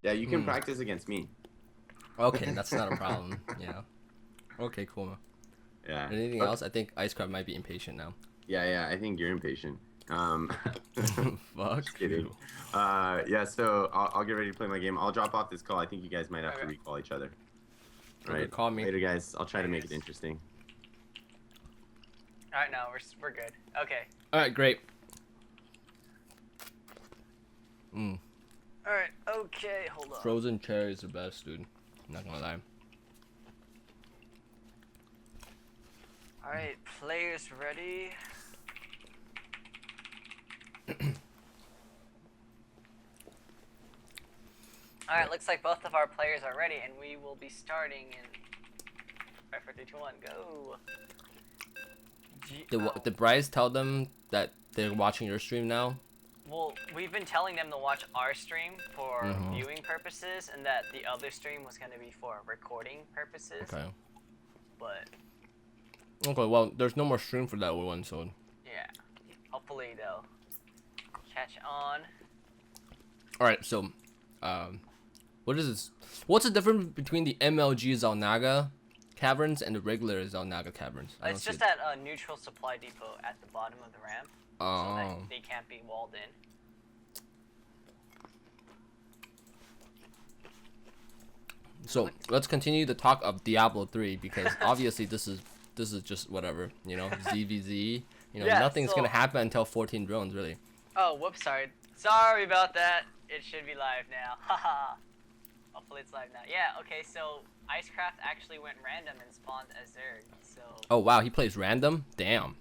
Yeah, you can practice against me. Okay, that's not a problem. Yeah. Okay, cool. Yeah. Anything Okay. else? I think Icecraft might be impatient now. Yeah. I think you're impatient. Um, Fuck just kidding. you. Yeah. So I'll get ready to play my game. I'll drop off this call. I think you guys might have to Okay. recall each other. All Okay, right. call me. Later, guys. I'll try to make it Laters. interesting. All right, no, we're good. Okay. All right, great. All right. Okay. Hold on. Frozen cherry is the best, dude. I'm not gonna lie. All right, players ready. All right, looks like both of our players are ready, and we will be starting in 5, 4, 3, 2, 1, go. Did Bryce tell them that they're watching your stream now? Well, we've been telling them to watch our stream for viewing purposes, and that the other stream was going to be for recording purposes. Okay. But Okay, well, there's no more stream for that one, so. yeah, hopefully they'll catch on. All right, so, what is this? What's the difference between the MLG Zalnaga caverns and the regular Zalnaga caverns? I It's don't just see it. at a neutral supply depot at the bottom of the ramp, so Oh. that they can't be walled in. So let's continue the talk of Diablo 3 because obviously this is just whatever, you know, ZVZ. You know, Yeah, nothing's so- gonna happen until 14 drones, really. Oh, whoops, sorry about that. It should be live now. Haha. Hopefully it's live now. Yeah, okay, so Icecraft actually went random and spawned as Zerg, so Oh wow, he plays random. Damn,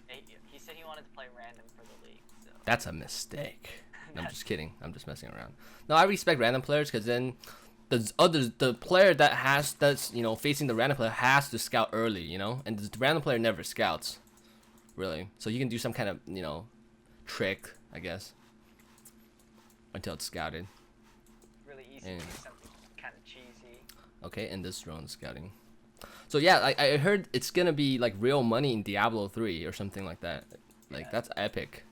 he said he wanted to play random for the league, so that's a mistake. No, I'm just kidding. I'm just messing around. No, I respect random players because then the player that's you know facing the random player has to scout early, you know, and the random player never scouts, really. So you can do some kind of trick, I guess, until it's scouted. really easy Yeah. to do something kind of cheesy. Okay, and this drone scouting. So yeah, I heard it's gonna be like real money in Diablo 3 or something like that. Like Yeah. that's epic.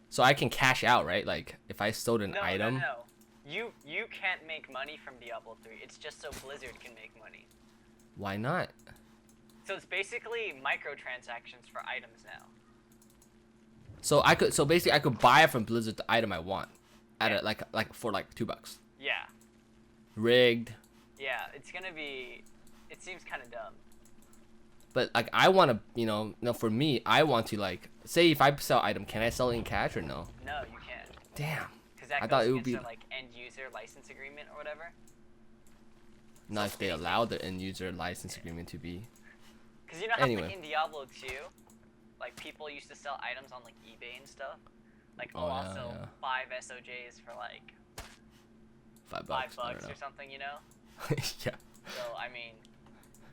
So I can cash out, right? Like if I sold an No, item. no. You can't make money from Diablo 3. It's just so Blizzard can make money. Why not? So it's basically microtransactions for items now. So basically I could buy from Blizzard the item I want at Yeah. a, like for like $2. Yeah. Rigged. Yeah, it's gonna be. It seems kind of dumb. But like I want to, no, for me, I want to like say if I sell item, can I sell it in cash or no? No, you can't. Damn. Because that I goes thought it would against be their, like, end user license agreement or whatever. not if they allow the end user license agreement to be. Because you know how Anyway. like, in Diablo 2, like people used to sell items on like eBay and stuff. Like Oh, yeah, also yeah. 5 SOJs for like $5. $5 I don't or something, you know. know. Yeah, So I mean,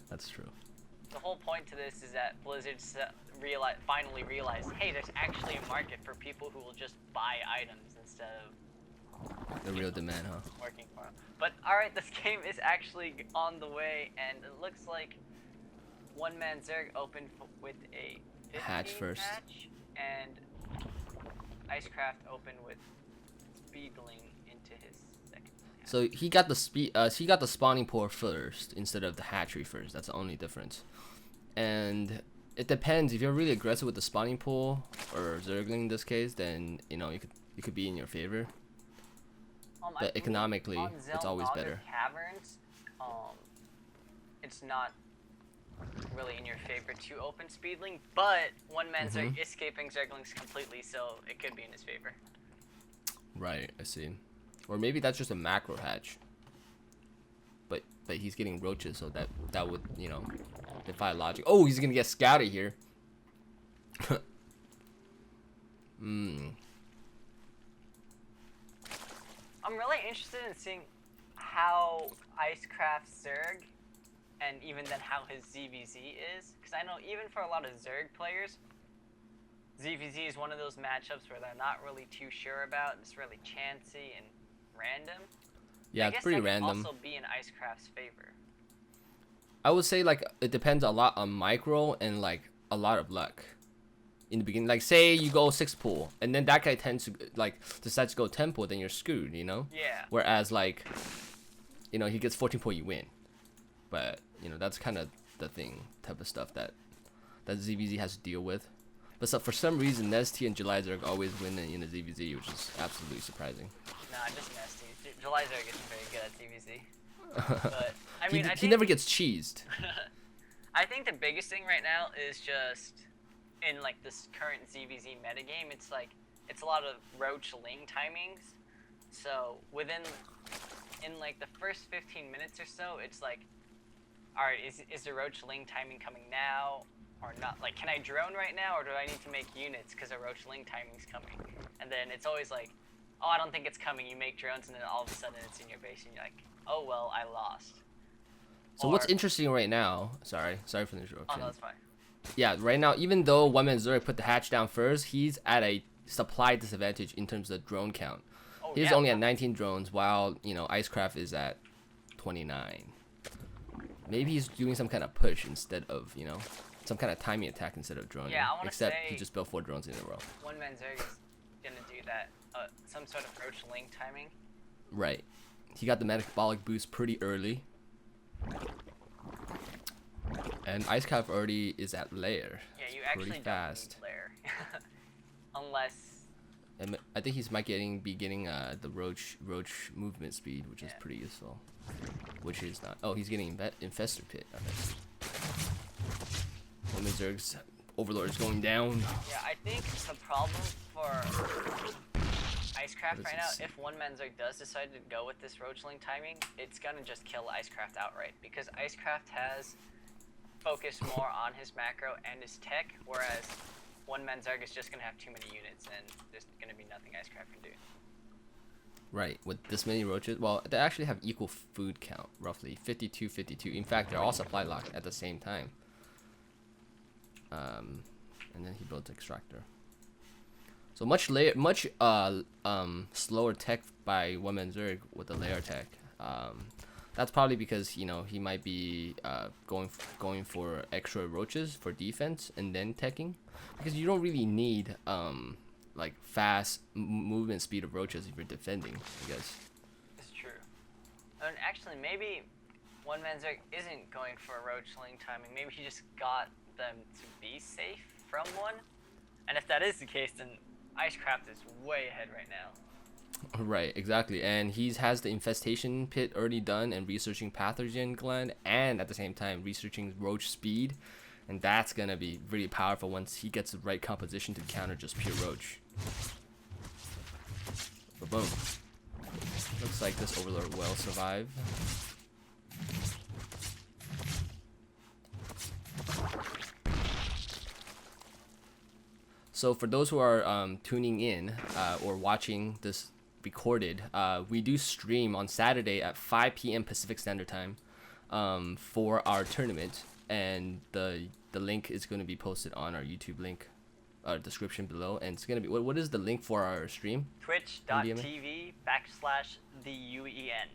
that's true. the whole point to this is that Blizzard finally realized, hey, there's actually a market for people who will just buy items instead of The real demand, huh? working for them. But alright, this game is actually on the way, and it looks like Onemanzerg opened with a 15 Hatch first. hatch, and Icecraft opened with Speedling into his second hatch. So he got the spawning pool first instead of the hatchery first. That's the only difference. And it depends. If you're really aggressive with the spawning pool or Zergling in this case, then you could be in your favor. I But believe economically, on it's always Zelnaga better. Caverns, it's not really in your favor to open Speedling, but one man Zerg is escaping Zerglings completely, so it could be in his favor. Right, I see. Or maybe that's just a macro hatch. But he's getting roaches, so that would defy logic. Oh, he's gonna get scouted here. I'm really interested in seeing how Icecraft Zerg, and even then how his ZVZ is, because I know even for a lot of Zerg players, ZVZ is one of those matchups where they're not really too sure about. It's really chancy and random. Yeah, I it's guess pretty that random. can also be in Icecraft's favor. I would say like it depends a lot on micro and like a lot of luck in the beginning. Like say you go 6 pool and then that guy tends to like decides to go 10 pool, then you're screwed, you know? Yeah. Whereas like you know, he gets 14 point, you win. But you know, that's kind of the type of stuff that ZVZ has to deal with. But so for some reason, Nesty and Zerg always win in the ZVZ, which is absolutely surprising. Nah, just Nesty. Zerg isn't very good at ZVZ. But I mean, he never gets cheesed. I think the biggest thing right now is just in like this current ZVZ metagame, it's a lot of Roach Ling timings. So in like the first 15 minutes or so, it's like, all right, is the Roach Ling timing coming now or not? Like, can I drone right now, or do I need to make units because a Roach Ling timing's coming? And then it's always like, oh, I don't think it's coming. You make drones, and then all of a sudden it's in your base, and you're like, oh well, I lost. So what's interesting right now? Sorry for the interruption. Oh no, that's fine. Yeah, right now, even though Onemanzerg put the hatch down first, he's at a supply disadvantage in terms of drone count. Oh, He's yeah. only at 19 drones, while you know Icecraft is at 29. Maybe he's doing some kind of push instead of, you know, some kind of timing attack instead of droning. Yeah, I want to say. Except he just built 4 drones in a row. Onemanzerg is gonna do that. Some sort of Roach Ling timing. Right. He got the metabolic boost pretty early. And Icecraft already is at lair. Yeah, you actually pretty fast. don't need lair. Unless. And I think he's might be getting the roach movement speed, which is pretty useful. Which is not. Oh, he's getting infestor pit. Okay. Onemanzerg's overlord is going down. Yeah, I think the problem for Icecraft right now, if Onemanzerg does decide to go with this Roach Ling timing, it's gonna just kill Icecraft outright, because Icecraft has focused more on his macro and his tech, whereas Onemanzerg is just gonna have too many units, and there's gonna be nothing Icecraft can do. Right, with this many roaches, well, they actually have equal food count, roughly 52. In fact, they're all supply locked at the same time. And then he built extractor. So much slower tech by Onemanzerg with the layer tech. That's probably because, you know, he might be going for extra roaches for defense and then teching, because you don't really need like fast movement speed of roaches if you're defending, I guess. It's true. And actually, maybe Onemanzerg isn't going for a Roach Ling timing. Maybe he just got them to be safe from one. And if that is the case, then Icecraft is way ahead right now. Right, exactly. And he has the infestation pit already done and researching pathogen gland, and at the same time researching roach speed. And that's gonna be really powerful once he gets the right composition to counter just pure roach. But boom. Looks like this overlord will survive. So for those who are tuning in or watching this recorded, we do stream on Saturday at 5 p.m. Pacific Standard Time for our tournament, and the link is going to be posted on our YouTube link description below. And it's going to be, what is the link for our stream? Twitch.tv/the UEN.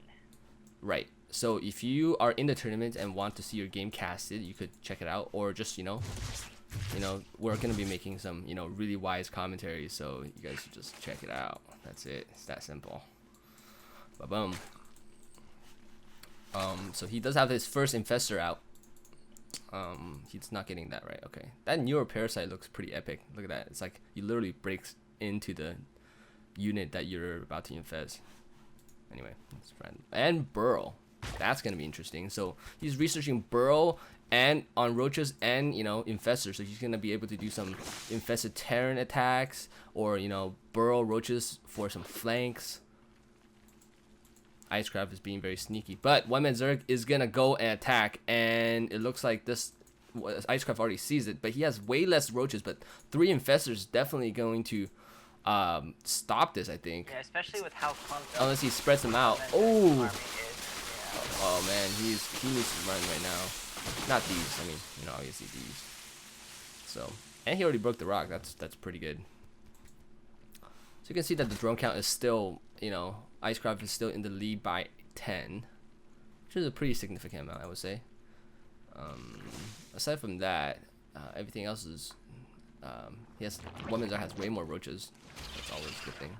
Right. So if you are in the tournament and want to see your game casted, you could check it out, or just, you know, we're going to be making some, you know, really wise commentaries, so you guys should just check it out. That's it. It's that simple. Ba-boom. So he does have his first infestor out. He's not getting that right. Okay. That newer parasite looks pretty epic. Look at that. It's like he literally breaks into the unit that you're about to infest. Anyway, that's random. And burrow. That's going to be interesting. So he's researching burrow and on roaches and, you know, infestors. So he's going to be able to do some infested Terran attacks, or, you know, burrow roaches for some flanks. Icecraft is being very sneaky, but Onemanzerg is gonna go and attack, and it looks like this Icecraft already sees it, but he has way less roaches, but 3 infestors definitely going to stop this, I think. Yeah, especially with how clumped up. Unless he spreads them out. Oh. Oh man, he needs to run right now. Not these, I mean, you know, obviously these. So, and he already broke the rock. That's pretty good. So you can see that the drone count is still, you know, Icecraft is still in the lead by 10, which is a pretty significant amount, I would say. Aside from that, everything else is, Onemanzerg has way more roaches. That's always a good thing.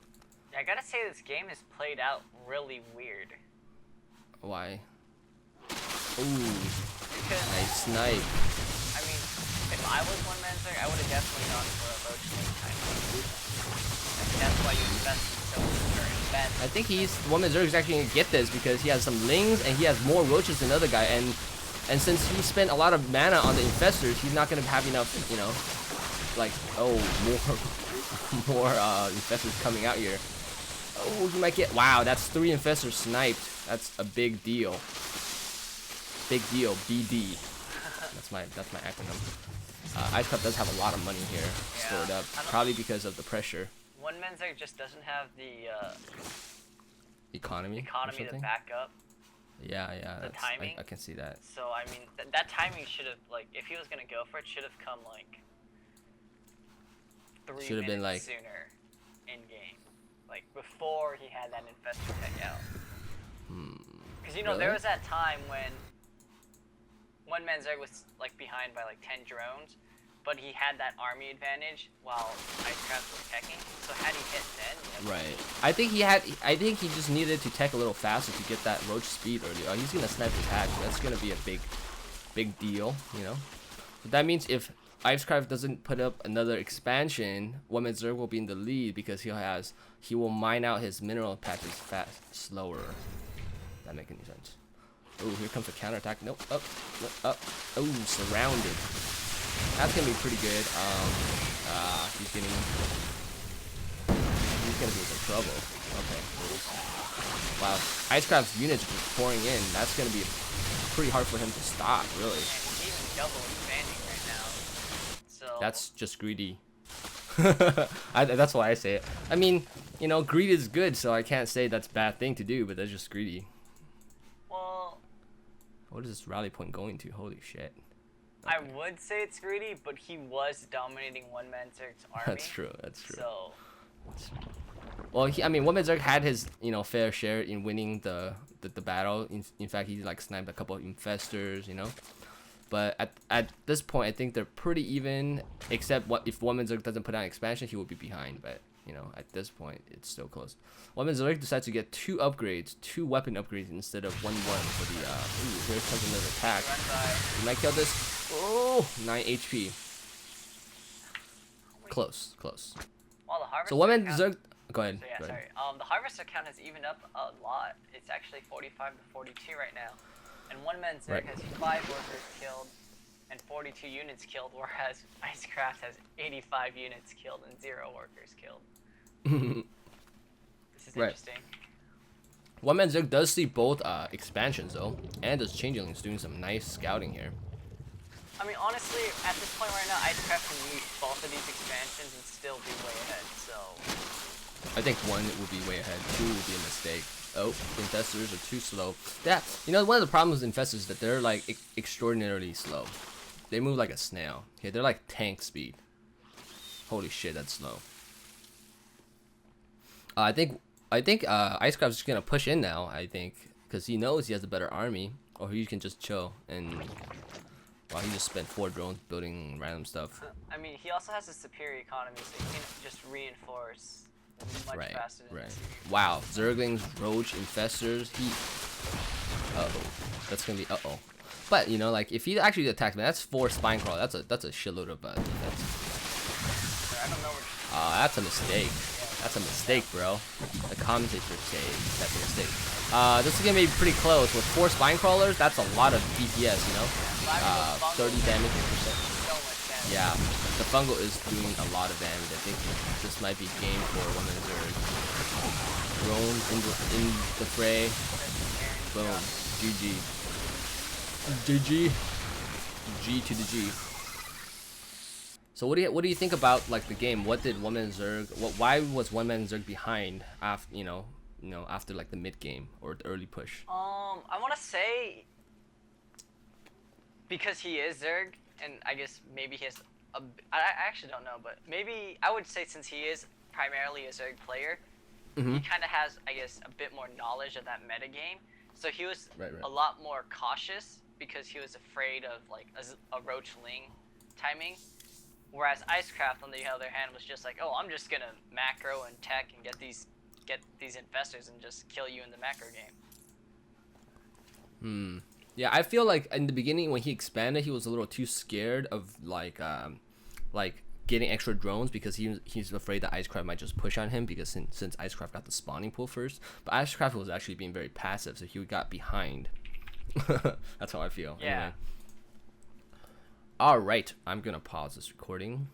Yeah, I gotta say this game has played out really weird. Why? Ooh, Because nice snipe. I mean, if I was Onemanzerg, I would have definitely gone for a roach link type of. I think that's why you invest in so or invest. I think Onemanzerg is actually gonna get this because he has some lings and he has more roaches than the other guy, and since he spent a lot of mana on the infestors, he's not gonna have enough, you know, like more infestors coming out here. Oh, you might get, wow, that's 3 infestors sniped. That's a big deal. Big deal, BD. That's my acronym. Icecraft does have a lot of money here stored up, probably because of the pressure. Onemanzerg just doesn't have the Economy to back up. Yeah, The timing. I can see that. So I mean, that timing should have, like, if he was gonna go for it, should have come like 3 Should have been like sooner in game, like before he had that infestor tech out. Because you know there was that time when Onemanzerg was like behind by like 10 drones, but he had that army advantage while Icecraft was teching. So had he hit then, right. I think he just needed to tech a little faster to get that roach speed early. Oh, he's gonna snipe his hatch. That's gonna be a big deal, you know. But that means if Icecraft doesn't put up another expansion, Onemanzerg will be in the lead because he will mine out his mineral patches slower. That make any sense? Oh, here comes a counterattack. Nope. Up. Oh, surrounded. That's gonna be pretty good. He's gonna be in some trouble. Okay. Wow. Icecraft's units just pouring in. That's gonna be pretty hard for him to stop, really. and he's even double expanding right now. So That's just greedy. That's why I say it. I mean, you know, greed is good, so I can't say that's a bad thing to do, but that's just greedy. well, What is this rally point going to? Holy shit. I would say it's greedy, but he was dominating Onemanzerg's army. That's true. So Well, I mean, Onemanzerg had his, you know, fair share in winning the battle. In fact, he like sniped a couple of infestors, you know. But at this point, I think they're pretty even. Except if Onemanzerg doesn't put out an expansion, he will be behind. But you know, at this point, it's still close. Onemanzerg decides to get 2 upgrades, 2 weapon upgrades instead of 1 for the. Ooh, here comes another attack. You might kill this. Oh, 9 HP. Close. well, the harvester So Onemanzerg. Go ahead. So yeah, go ahead. sorry. The harvester count has evened up a lot. It's actually 45 to 42 right now, and Onemanzerg has 5 workers killed and 42 units killed, whereas Icecraft has 85 units killed and 0 workers killed. This is interesting. Onemanzerg does see both expansions though, and does changelings doing some nice scouting here. I mean, honestly, at this point right now, Icecraft can use both of these expansions and still be way ahead. So I think 1 will be way ahead, 2 will be a mistake. Oh, infestors are too slow. Yeah, you know, one of the problems with infestors is that they're like extraordinarily slow. They move like a snail. Okay, they're like tank speed. Holy shit, that's slow. I think Icecraft's just gonna push in now. I think because he knows he has a better army, or he can just chill and. Wow, he just spent 4 drones building random stuff. I mean, he also has a superior economy, so he can just reinforce much faster than this. Wow, Zerglings, Roach, Infestors, that's gonna be But you know, like if he actually attacks me, that's 4 spine crawl. That's a shitload of defense. I don't know where That's a mistake. That's a mistake, bro. The commentators say that's a mistake. This is gonna be pretty close with 4 spine crawlers. That's a lot of DPS, you know. 30 damage percent. so much damage. Yeah, the fungal is doing a lot of damage. I think this might be game for Onemanzerg. Drone in the fray. Boom. GG. G to the G. So what do you think about like the game? What did Onemanzerg? Why was Onemanzerg behind after after like the mid game or the early push? I want to say because he is Zerg, and I guess maybe he has I actually don't know, but maybe I would say since he is primarily a Zerg player, he kind of has, I guess, a bit more knowledge of that meta game. So he was a lot more cautious because he was afraid of like a Roach Ling timing. Whereas Icecraft, on the other hand, was just like, oh, I'm just gonna macro and tech and get these infestors and just kill you in the macro game. Yeah, I feel like in the beginning when he expanded, he was a little too scared of like getting extra drones because he's afraid that Icecraft might just push on him because since Icecraft got the spawning pool first. But Icecraft was actually being very passive, so he got behind. That's how I feel. Yeah. Anyway. All right, I'm gonna pause this recording.